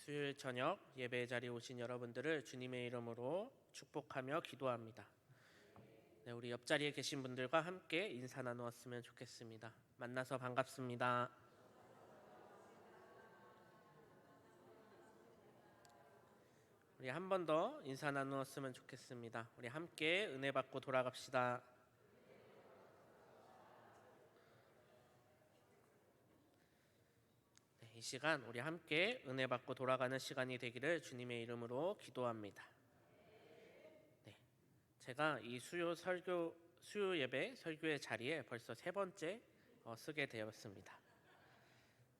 수요일 저녁 예배 자리에 오신 여러분들을 주님의 이름으로 축복하며 기도합니다. 네, 우리 옆자리에 계신 분들과 함께 인사 나누었으면 좋겠습니다. 만나서 반갑습니다. 우리 한 번 더 인사 나누었으면 좋겠습니다. 우리 함께 은혜 받고 돌아갑시다. 네, 이 시간 우리 함께 은혜 받고 돌아가는 시간이 되기를 주님의 이름으로 기도합니다. 네, 제가 이 수요 예배 설교의 자리에 벌써 세 번째 쓰게 되었습니다.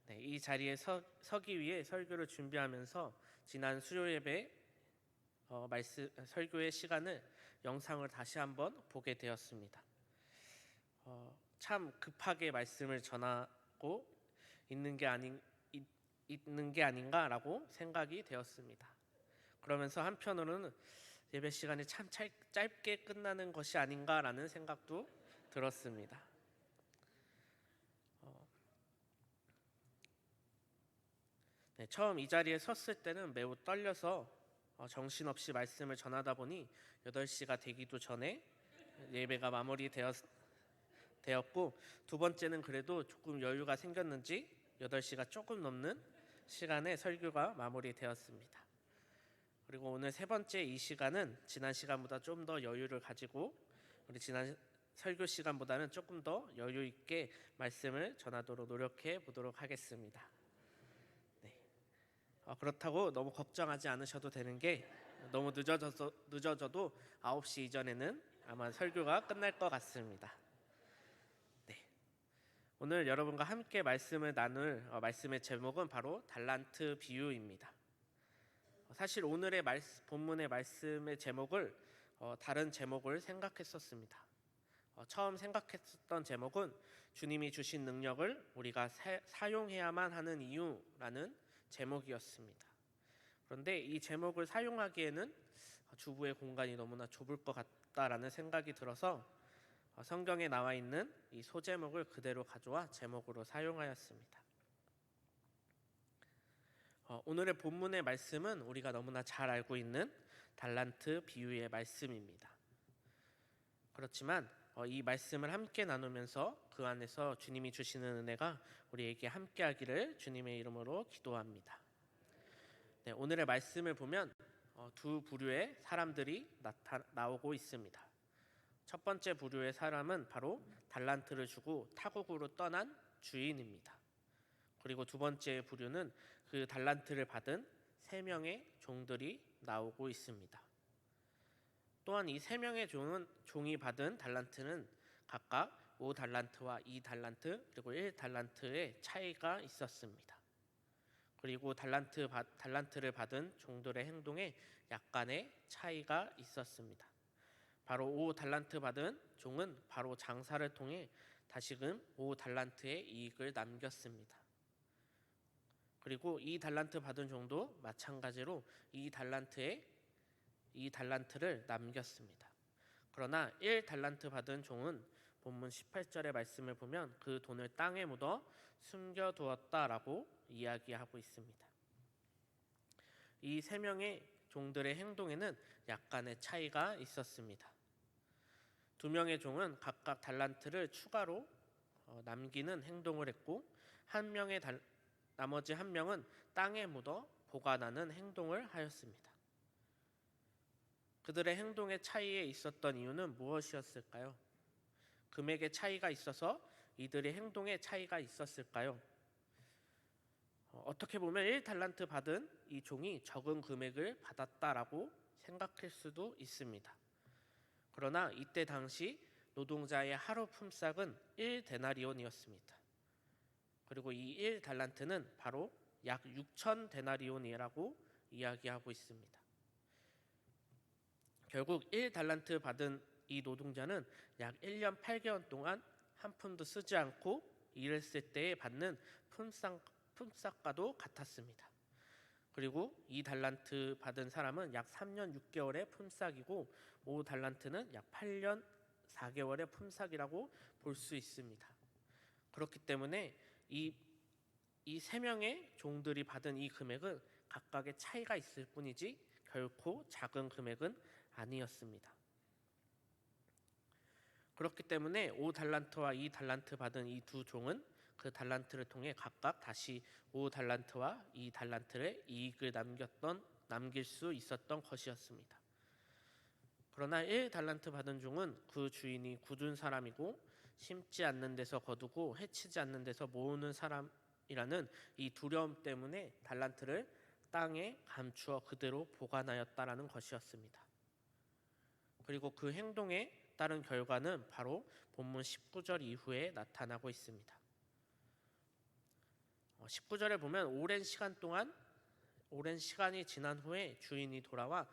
네, 이 자리에 서기 위해 설교를 준비하면서 지난 수요 예배 설교의 시간을 영상을 다시 한번 보게 되었습니다. 참 급하게 말씀을 전하고 있는 게 아닌가라고 생각이 되었습니다. 그러면서 한편으로는 예배 시간이 참 짧게 끝나는 것이 아닌가라는 생각도 들었습니다. 네, 처음 이 자리에 섰을 때는 매우 떨려서 정신없이 말씀을 전하다 보니 8시가 되기도 전에 예배가 되었고, 두 번째는 그래도 조금 여유가 생겼는지 8시가 조금 넘는 시간에 설교가 마무리되었습니다. 그리고 오늘 세 번째 이 시간은 지난 시간보다 좀 더 여유를 가지고 우리 지난 설교 시간보다는 조금 더 여유 있게 말씀을 전하도록 노력해 보도록 하겠습니다. 네. 그렇다고 너무 걱정하지 않으셔도 되는 게 너무 늦어져도 9시 이전에는 아마 설교가 끝날 것 같습니다. 네. 오늘 여러분과 함께 말씀을 나눌 말씀의 제목은 바로 달란트 비유입니다. 사실 오늘의 본문의 말씀의 제목을 다른 제목을 생각했었습니다. 처음 생각했었던 제목은 주님이 주신 능력을 우리가 사용해야만 하는 이유라는 제목이었습니다. 그런데 이 제목을 사용하기에는 주부의 공간이 너무나 좁을 것 같다라는 생각이 들어서 성경에 나와 있는 이 소제목을 그대로 가져와 제목으로 사용하였습니다. 오늘의 본문의 말씀은 우리가 너무나 잘 알고 있는 달란트 비유의 말씀입니다. 그렇지만 이 말씀을 함께 나누면서 그 안에서 주님이 주시는 은혜가 우리에게 함께하기를 주님의 이름으로 기도합니다. 네, 오늘의 말씀을 보면 두 부류의 사람들이 나오고 있습니다. 첫 번째 부류의 사람은 바로 달란트를 주고 타국으로 떠난 주인입니다. 그리고 두 번째 부류는 그 달란트를 받은 3명의 종들이 나오고 있습니다. 또한 이 3명의 종이 받은 달란트는 각각 5달란트와 2달란트 그리고 1달란트의 차이가 있었습니다. 그리고 달란트를 받은 종들의 행동에 약간의 차이가 있었습니다. 바로 5달란트 받은 종은 바로 장사를 통해 다시금 5달란트의 이익을 남겼습니다. 그리고 2달란트 받은 종도 마찬가지로 2달란트를 남겼습니다. 그러나 1달란트 받은 종은 본문 18절의 말씀을 보면 그 돈을 땅에 묻어 숨겨두었다라고 이야기하고 있습니다. 이 3명의 종들의 행동에는 약간의 차이가 있었습니다. 2명의 종은 각각 달란트를 추가로 남기는 행동을 했고 나머지 한 명은 땅에 묻어 보관하는 행동을 하였습니다. 그들의 행동의 차이에 있었던 이유는 무엇이었을까요? 금액의 차이가 있어서 이들의 행동에 차이가 있었을까요? 어떻게 보면 1달란트 받은 이 종이 적은 금액을 받았다라고 생각할 수도 있습니다. 그러나 이때 당시 노동자의 하루 품삯은 1데나리온이었습니다. 그리고 이 1달란트는 바로 약 6,000데나리온이라고 이야기하고 있습니다. 결국 1달란트 받은 이 노동자는 약 1년 8개월 동안 한 푼도 쓰지 않고 일했을 때에 받는 품삯과도 같았습니다. 그리고 2달란트 받은 사람은 약 3년 6개월의 품삯이고 5달란트는 약 8년 4개월의 품삯이라고 볼 수 있습니다. 그렇기 때문에 이 3명의 종들이 받은 이 금액은 각각의 차이가 있을 뿐이지 결코 작은 금액은 아니었습니다. 그렇기 때문에 5달란트와 2달란트 받은 이 두 종은 그 달란트를 통해 각각 다시 5달란트와 2달란트의 이익을 남길 수 있었던 것이었습니다. 그러나 1달란트 받은 종은 그 주인이 굳은 사람이고 심지 않는 데서 거두고 해치지 않는 데서 모으는 사람이라는 이 두려움 때문에 달란트를 땅에 감추어 그대로 보관하였다라는 것이었습니다. 그리고 그 행동에 따른 결과는 바로 본문 19절 이후에 나타나고 있습니다. 19절에 보면 오랜 시간이 지난 후에 주인이 돌아와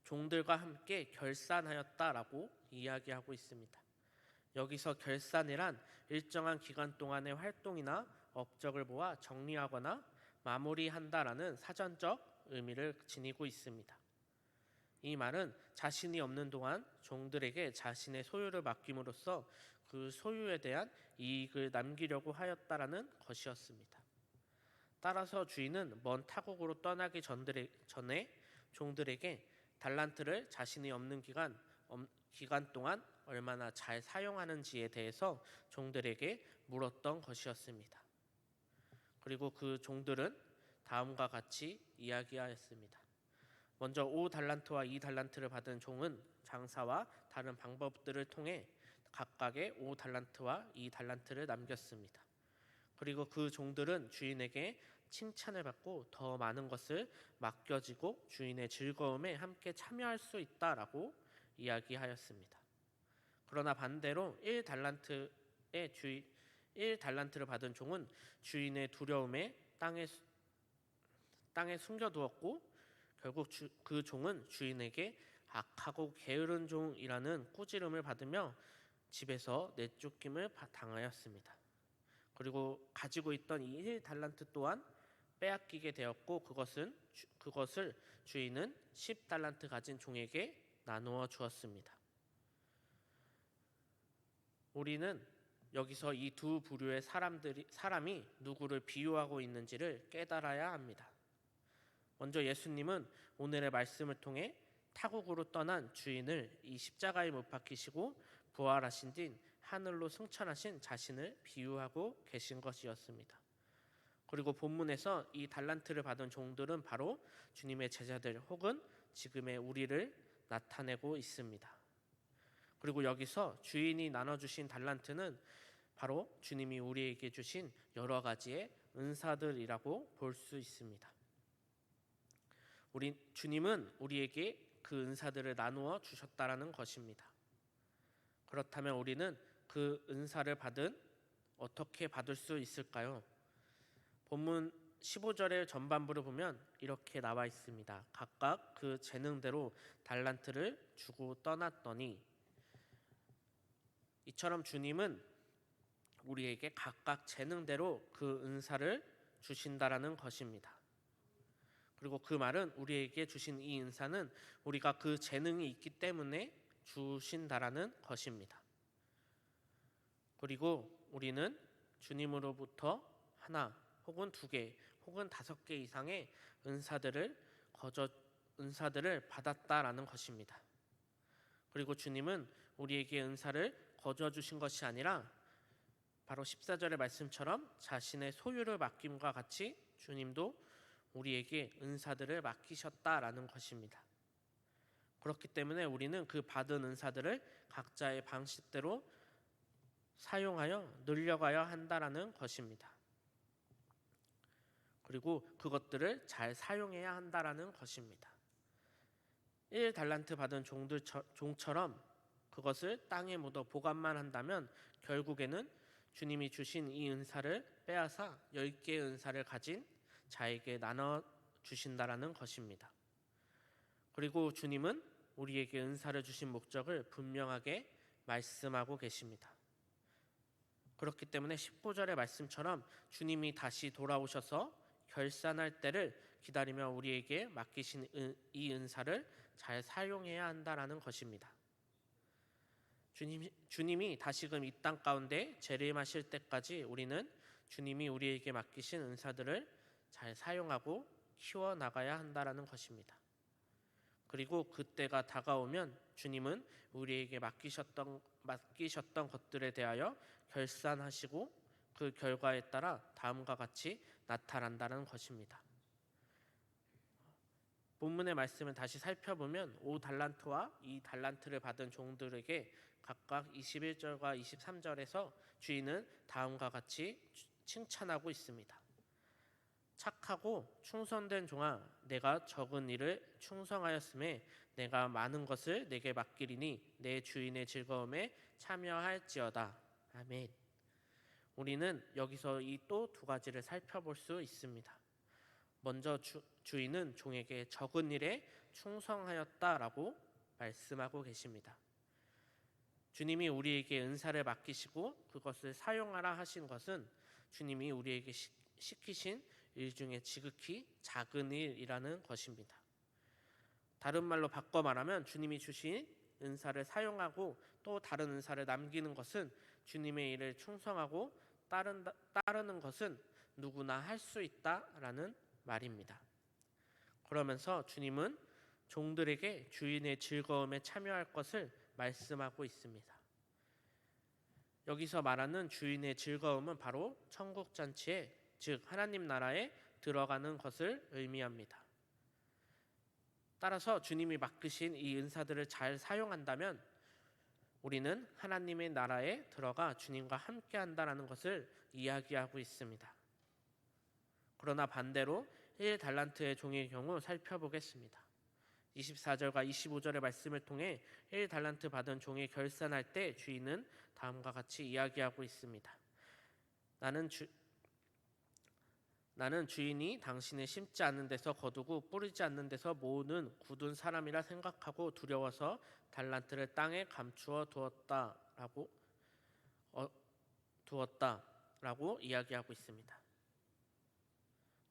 종들과 함께 결산하였다라고 이야기하고 있습니다. 여기서 결산이란 일정한 기간 동안의 활동이나 업적을 모아 정리하거나 마무리한다라는 사전적 의미를 지니고 있습니다. 이 말은 자신이 없는 동안 종들에게 자신의 소유를 맡김으로써 그 소유에 대한 이익을 남기려고 하였다라는 것이었습니다. 따라서 주인은 먼 타국으로 떠나기 전에 종들에게 달란트를 자신이 없는 기간 동안 얼마나 잘 사용하는지에 대해서 종들에게 물었던 것이었습니다. 그리고 그 종들은 다음과 같이 이야기하였습니다. 먼저 5달란트와 2달란트를 받은 종은 장사와 다른 방법들을 통해 각각의 5달란트와 2달란트를 남겼습니다. 그리고 그 종들은 주인에게 칭찬을 받고 더 많은 것을 맡겨지고 주인의 즐거움에 함께 참여할 수 있다라고 이야기하였습니다. 그러나 반대로 1달란트를 받은 종은 주인의 두려움에 땅에 숨겨두었고 결국 그 종은 주인에게 악하고 게으른 종이라는 꾸지름을 받으며 집에서 내쫓김을 당하였습니다. 그리고 가지고 있던 이 1달란트 또한 빼앗기게 되었고 그것을 주인은 10달란트 가진 종에게 나누어 주었습니다. 우리는 여기서 이 두 부류의 사람이 누구를 비유하고 있는지를 깨달아야 합니다. 먼저 예수님은 오늘의 말씀을 통해 타국으로 떠난 주인을 이 십자가에 못 박히시고 부활하신 뒤 하늘로 승천하신 자신을 비유하고 계신 것이었습니다. 그리고 본문에서 이 달란트를 받은 종들은 바로 주님의 제자들 혹은 지금의 우리를 나타내고 있습니다. 그리고 여기서 주인이 나눠주신 달란트는 바로 주님이 우리에게 주신 여러 가지의 은사들이라고 볼 수 있습니다. 주님은 우리에게 그 은사들을 나누어 주셨다라는 것입니다. 그렇다면 우리는 그 은사를 어떻게 받을 수 있을까요? 본문 15절의 전반부를 보면 이렇게 나와 있습니다. 각각 그 재능대로 달란트를 주고 떠났더니, 이처럼 주님은 우리에게 각각 재능대로 그 은사를 주신다라는 것입니다. 그리고 그 말은 우리에게 주신 이 은사는 우리가 그 재능이 있기 때문에 주신다라는 것입니다. 그리고 우리는 주님으로부터 하나 혹은 2개 혹은 5개 이상의 은사들을 받았다라는 것입니다. 그리고 주님은 우리에게 은사를 거저 주신 것이 아니라 바로 14절의 말씀처럼 자신의 소유를 맡김과 같이 주님도 우리에게 은사들을 맡기셨다라는 것입니다. 그렇기 때문에 우리는 그 받은 은사들을 각자의 방식대로 사용하여 늘려가야 한다라는 것입니다. 그리고 그것들을 잘 사용해야 한다라는 것입니다. 1달란트 받은 종처럼 그것을 땅에 묻어 보관만 한다면 결국에는 주님이 주신 이 은사를 빼앗아 10개의 은사를 가진 자에게 나눠 주신다라는 것입니다. 그리고 주님은 우리에게 은사를 주신 목적을 분명하게 말씀하고 계십니다. 그렇기 때문에 19절의 말씀처럼 주님이 다시 돌아오셔서 결산할 때를 기다리며 우리에게 맡기신 이 은사를 잘 사용해야 한다라는 것입니다. 주님이 다시금 이 땅 가운데 재림하실 때까지 우리는 주님이 우리에게 맡기신 은사들을 잘 사용하고 키워 나가야 한다라는 것입니다. 그리고 그때가 다가오면 주님은 우리에게 맡기셨던 것들에 대하여 결산하시고 그 결과에 따라 다음과 같이 나타난다는 것입니다. 본문의 말씀을 다시 살펴보면 5달란트와 2달란트를 받은 종들에게 각각 21절과 23절에서 주인은 다음과 같이 칭찬하고 있습니다. 착하고 충성된 종아, 내가 적은 일을 충성하였음에 내가 많은 것을 내게 맡기리니 내 주인의 즐거움에 참여할지어다. 아멘. 우리는 여기서 이 또 두 가지를 살펴볼 수 있습니다. 먼저 주인은 종에게 적은 일에 충성하였다라고 말씀하고 계십니다. 주님이 우리에게 은사를 맡기시고 그것을 사용하라 하신 것은 주님이 우리에게 시키신 일 중에 지극히 작은 일이라는 것입니다. 다른 말로 바꿔 말하면 주님이 주신 은사를 사용하고 또 다른 은사를 남기는 것은 주님의 일을 충성하고 따르는 것은 누구나 할 수 있다라는 말입니다. 그러면서 주님은 종들에게 주인의 즐거움에 참여할 것을 말씀하고 있습니다. 여기서 말하는 주인의 즐거움은 바로 천국잔치에, 즉 하나님 나라에 들어가는 것을 의미합니다. 따라서 주님이 맡기신 이 은사들을 잘 사용한다면 우리는 하나님의 나라에 들어가 주님과 함께 한다는 것을 이야기하고 있습니다. 그러나 반대로 1달란트의 종의 경우 살펴보겠습니다. 24절과 25절의 말씀을 통해 1달란트 받은 종이 결산할 때 주인은 다음과 같이 이야기하고 있습니다. 나는 주인이 당신을 심지 않는 데서 거두고 뿌리지 않는 데서 모으는 굳은 사람이라 생각하고 두려워서 달란트를 땅에 감추어 두었다라고 이야기하고 있습니다.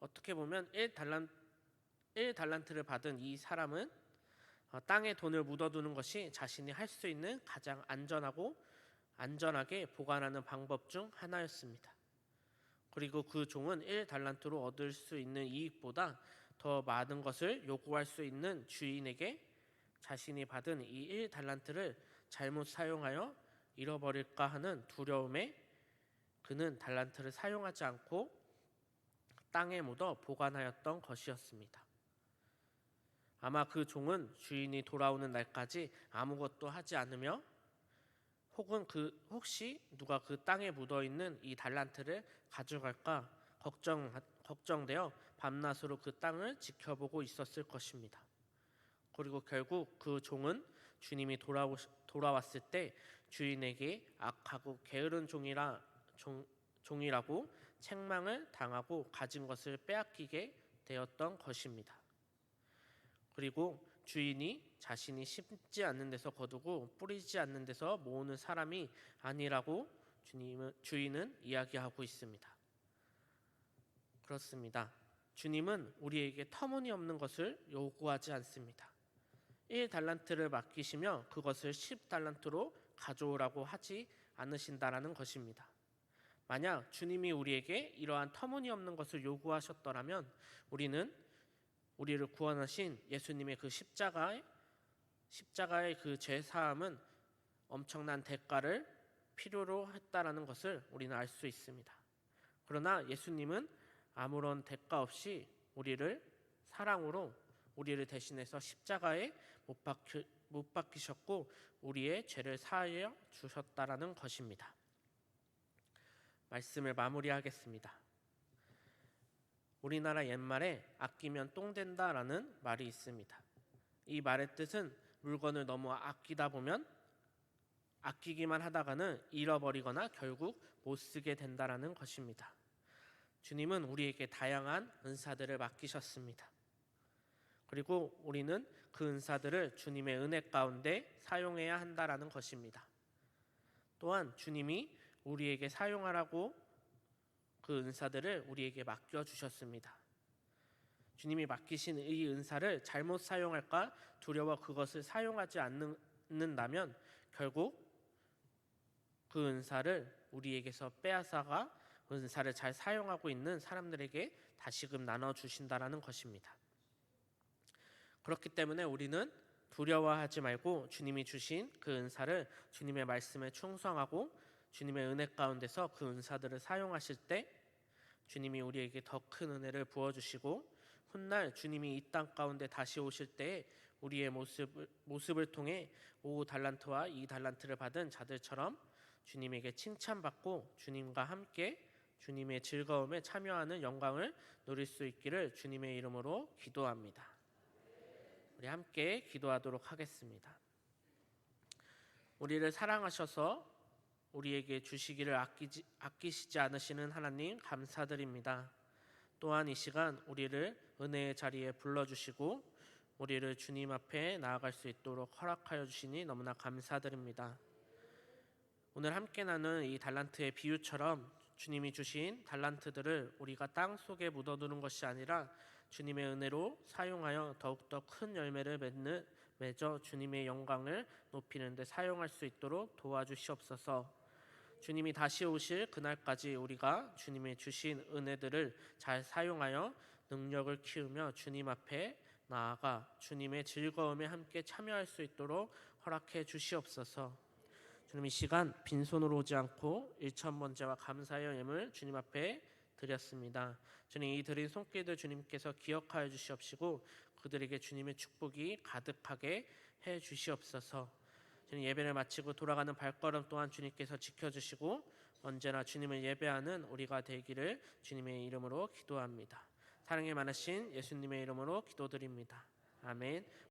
어떻게 보면 1달란트를 받은 이 사람은 땅에 돈을 묻어두는 것이 자신이 할 수 있는 가장 안전하게 보관하는 방법 중 하나였습니다. 그리고 그 종은 1달란트로 얻을 수 있는 이익보다 더 많은 것을 요구할 수 있는 주인에게 자신이 받은 이 1달란트를 잘못 사용하여 잃어버릴까 하는 두려움에 그는 달란트를 사용하지 않고 땅에 묻어 보관하였던 것이었습니다. 아마 그 종은 주인이 돌아오는 날까지 아무것도 하지 않으며 혹시 누가 그 땅에 묻어있는 이 달란트를 가져갈까 걱정되어 밤낮으로 그 땅을 지켜보고 있었을 것입니다. 그리고 결국 그 종은 주님이 돌아왔을 때 주인에게 악하고 게으른 종이라고 책망을 당하고 가진 것을 빼앗기게 되었던 것입니다. 그리고 주인이 자신이 심지 않는 데서 거두고 뿌리지 않는 데서 모으는 사람이 아니라고 주인은 이야기하고 있습니다. 그렇습니다. 주님은 우리에게 터무니없는 것을 요구하지 않습니다. 1달란트를 맡기시며 그것을 10달란트로 가져오라고 하지 않으신다라는 것입니다. 만약 주님이 우리에게 이러한 터무니없는 것을 요구하셨더라면 우리를 구원하신 예수님의 그 십자가의 그 죄사함은 엄청난 대가를 필요로 했다라는 것을 우리는 알 수 있습니다. 그러나 예수님은 아무런 대가 없이 우리를 사랑으로 우리를 대신해서 십자가에 못 박히셨고 우리의 죄를 사하여 주셨다라는 것입니다. 말씀을 마무리하겠습니다. 우리나라 옛말에 아끼면 똥 된다라는 말이 있습니다. 이 말의 뜻은 물건을 너무 아끼다 보면 아끼기만 하다가는 잃어버리거나 결국 못 쓰게 된다라는 것입니다. 주님은 우리에게 다양한 은사들을 맡기셨습니다. 그리고 우리는 그 은사들을 주님의 은혜 가운데 사용해야 한다라는 것입니다. 또한 주님이 우리에게 사용하라고 그 은사들을 우리에게 맡겨주셨습니다. 주님이 맡기신 이 은사를 잘못 사용할까 두려워 그것을 사용하지 않는다면 결국 그 은사를 우리에게서 빼앗아가 은사를 잘 사용하고 있는 사람들에게 다시금 나눠주신다라는 것입니다. 그렇기 때문에 우리는 두려워하지 말고 주님이 주신 그 은사를 주님의 말씀에 충성하고 주님의 은혜 가운데서 그 은사들을 사용하실 때 주님이 우리에게 더 큰 은혜를 부어주시고 훗날 주님이 이 땅 가운데 다시 오실 때 우리의 모습을 통해 5달란트와 2달란트를 받은 자들처럼 주님에게 칭찬받고 주님과 함께 주님의 즐거움에 참여하는 영광을 누릴 수 있기를 주님의 이름으로 기도합니다. 우리 함께 기도하도록 하겠습니다. 우리를 사랑하셔서 우리에게 주시기를 아끼시지 않으시는 하나님 감사드립니다. 또한 이 시간 우리를 은혜의 자리에 불러주시고 우리를 주님 앞에 나아갈 수 있도록 허락하여 주시니 너무나 감사드립니다. 오늘 함께 나눈 이 달란트의 비유처럼 주님이 주신 달란트들을 우리가 땅 속에 묻어두는 것이 아니라 주님의 은혜로 사용하여 더욱더 큰 열매를 맺어 주님의 영광을 높이는 데 사용할 수 있도록 도와주시옵소서. 주님이 다시 오실 그날까지 우리가 주님의 주신 은혜들을 잘 사용하여 능력을 키우며 주님 앞에 나아가 주님의 즐거움에 함께 참여할 수 있도록 허락해 주시옵소서. 주님 이 시간 빈손으로 오지 않고 일천번제와 감사의 예물 주님 앞에 드렸습니다. 주님 이 드린 손길들 주님께서 기억하여 주시옵시고 그들에게 주님의 축복이 가득하게 해 주시옵소서. 주님 예배를 마치고 돌아가는 발걸음 또한 주님께서 지켜주시고 언제나 주님을 예배하는 우리가 되기를 주님의 이름으로 기도합니다. 사랑이 많으신 예수님의 이름으로 기도드립니다. 아멘.